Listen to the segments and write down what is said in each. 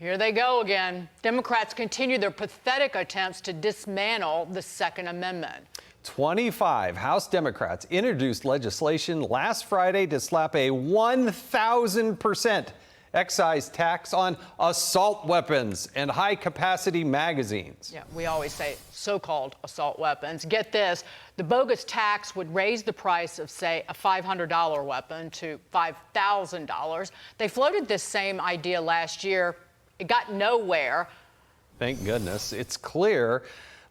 Here they go again. Democrats continue their pathetic attempts to dismantle the Second Amendment. 25 House Democrats introduced legislation last Friday to slap a 1,000% excise tax on assault weapons and high-capacity magazines. Yeah, we always say so-called assault weapons. Get this, the bogus tax would raise the price of, say, a $500 weapon to $5,000. They floated this same idea last year. It got nowhere. Thank goodness. It's clear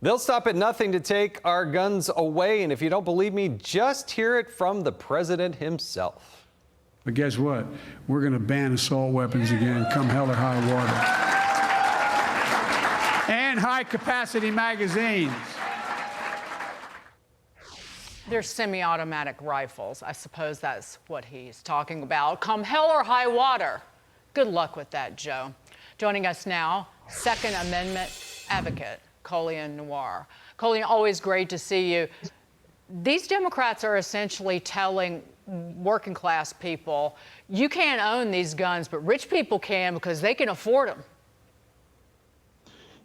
they'll stop at nothing to take our guns away. And if you don't believe me, just hear it from the president himself. But guess what? We're going to ban assault weapons again, come hell or high water. And high-capacity magazines. They're semi-automatic rifles. I suppose that's what he's talking about. Come hell or high water. Good luck with that, Joe. Joining us now, Second Amendment advocate, Colion Noir. Colion, always great to see you. These Democrats are essentially telling working class people, you can't own these guns, but rich people can because they can afford them.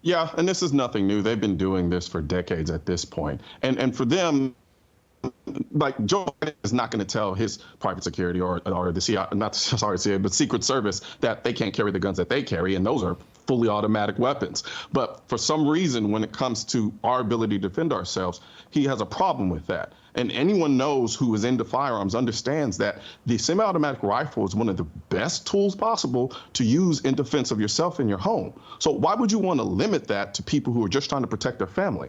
Yeah, and this is nothing new. They've been doing this for decades at this point. And for them, like, Joe Biden is not going to tell his private security or the CIA, not sorry, CIA, but Secret Service that they can't carry the guns that they carry, and those are fully automatic weapons. But for some reason, when it comes to our ability to defend ourselves, he has a problem with that. And anyone knows who is into firearms understands that the semi-automatic rifle is one of the best tools possible to use in defense of yourself and your home. So why would you want to limit that to people who are just trying to protect their family?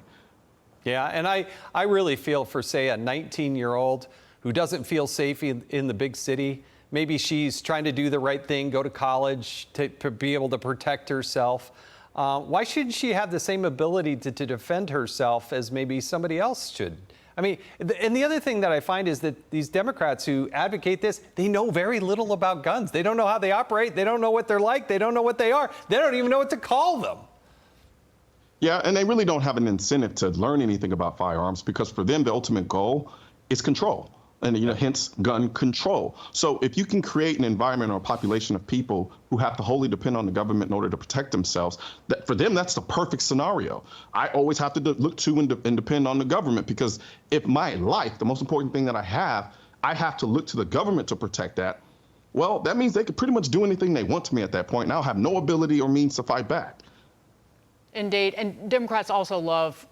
Yeah, and I really feel for, say, a 19-year-old who doesn't feel safe in the big city. Maybe she's trying to do the right thing, go to college to be able to protect herself. Why shouldn't she have the same ability to defend herself as maybe somebody else should? I mean, and the other thing that I find is that these Democrats who advocate this, they know very little about guns. They don't know how they operate. They don't know what they're like. They don't know what they are. They don't even know what to call them. Yeah, and they really don't have an incentive to learn anything about firearms because for them, the ultimate goal is control. And, hence gun control. So if you can create an environment or a population of people who have to wholly depend on the government in order to protect themselves, that for them, that's the perfect scenario. I always have to look to and depend on the government because if my life, the most important thing that I have to look to the government to protect that, well, that means they could pretty much do anything they want to me at that point. And I'll have no ability or means to fight back. Indeed. And Democrats also love,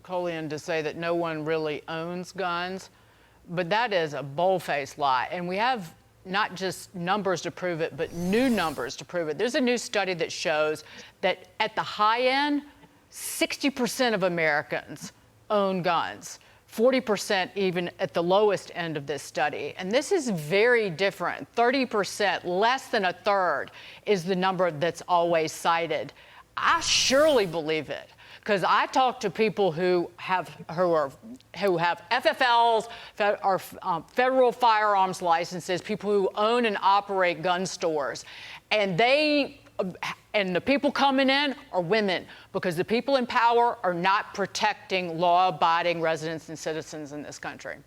Colion, to say that no one really owns guns. But that is a bold-faced lie. And we have not just numbers to prove it, but new numbers to prove it. There's a new study that shows that at the high end, 60% of Americans own guns, 40% even at the lowest end of this study. And this is very different. 30%, less than a third, is the number that's always cited. I surely believe it. Because I talk to people who have FFLs, or federal firearms licenses, people who own and operate gun stores, and the people coming in are women because the people in power are not protecting law-abiding residents and citizens in this country.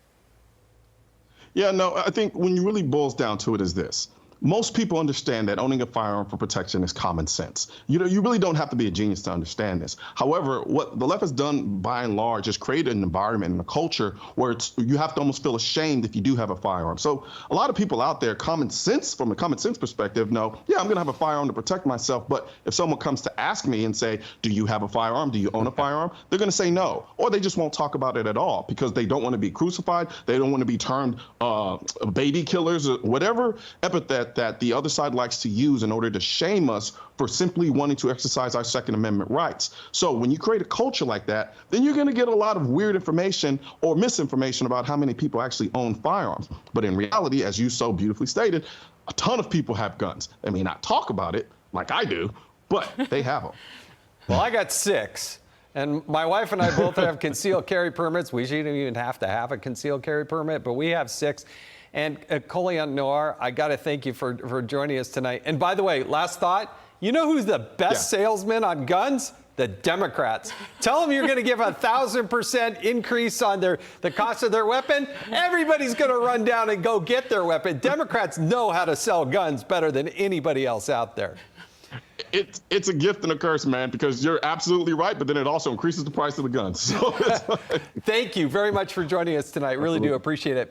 Yeah, no, I think when it really boils down to it is this. Most people understand that owning a firearm for protection is common sense. You really don't have to be a genius to understand this. However, what the left has done by and large is create an environment and a culture where you have to almost feel ashamed if you do have a firearm. So a lot of people out there, from a common sense perspective, know, yeah, I'm going to have a firearm to protect myself. But if someone comes to ask me and say, do you have a firearm? Do you own a firearm? They're going to say no. Or they just won't talk about it at all because they don't want to be crucified. They don't want to be termed baby killers or whatever epithet that the other side likes to use in order to shame us for simply wanting to exercise our Second Amendment rights. So when you create a culture like that, then you're going to get a lot of weird information or misinformation about how many people actually own firearms. But in reality, as you so beautifully stated, a ton of people have guns. They may not talk about it like I do, but they have them. Well, I got 6. And my wife and I both have concealed carry permits. We shouldn't even have to have a concealed carry permit, but we have 6. And Colion Noir, I got to thank you for joining us tonight. And by the way, last thought, you know who's the best salesman on guns? The Democrats. Tell them you're going to give 1,000% increase on the cost of their weapon. Everybody's going to run down and go get their weapon. Democrats know how to sell guns better than anybody else out there. it's a gift and a curse, man, because you're absolutely right, but then it also increases the price of the guns. So Thank you very much for joining us tonight. Really do appreciate it.